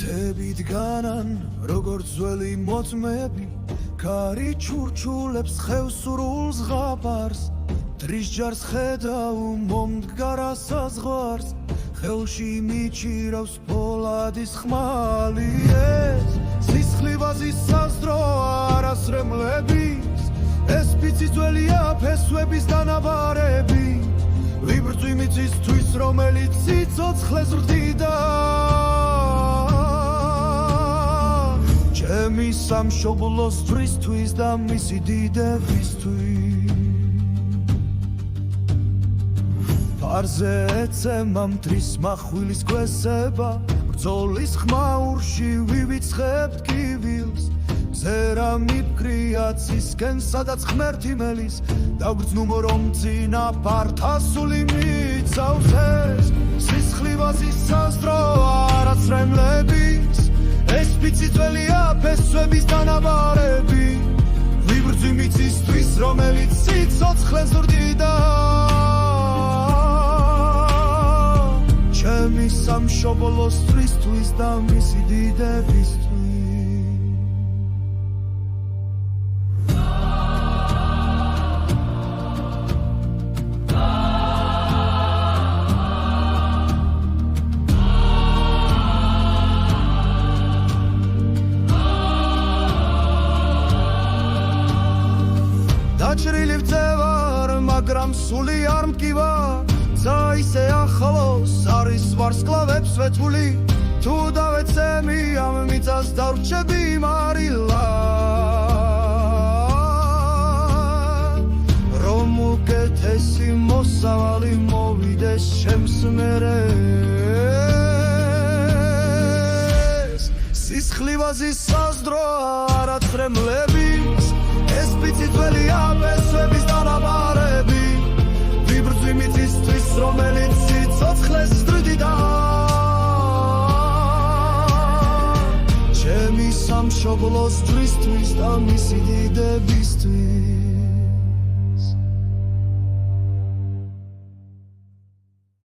მთებით განან როგორც ძველი მოწმეები კარი ჩურჩულებს ხევსურულს ზღაპარს დრის ჯარს ხედავ მომდგარა საზღვარს ხელში მიჩირავს ფოლადის ხმალი ეს სისხლივაზის საზდრო არასრემლების ეს პიცი ძველია ფესვების დანაბარები ვიბრძვი მიწისთვის რომელიც სიცოცხლეს ვრდიდა ჩემი სამშობლოს თვრისთვის და მისი დიდებისთვის ფარზე ეცემა მტრის מחვილის გვესება ბრძოლის ხმაურში ვივიცხებთ კივილს ზერა მიფქრია ცისკენ სადაც ღმერთი მელის დაგრძნუმ რომ წინა ფართასული მიცავს ეს სისხლივაზის საზდრო არასრემლების ეს პიცი ძველია ფესვების დანაბარები ვიბრძვი მიწისთვის რომელიც სიცოცხლეს ვრდიდა ჩემი სამშობლოს თვრისთვის და მისი დიდებისთვის დაჭრილი ვწევარ მაგრამ სული არ მკივარ ისე ახლოს არის ვარსკვლავებს ვეთული თუ დავეცემი ამ მიწას დავრჩები მარილა რომ უკეთესი მოსავალი მოვიდეს ჩემს მერე სისხლივაზის საზდრო არასრემლების ეს პიცი ძველია ფესვების დანაბარები ვიბრძვი მიწისთვის რომელიც სიცოცხლეს ვრდიდა ჩემი სამშობლოს თვრისთვის და მისი დიდებისთვის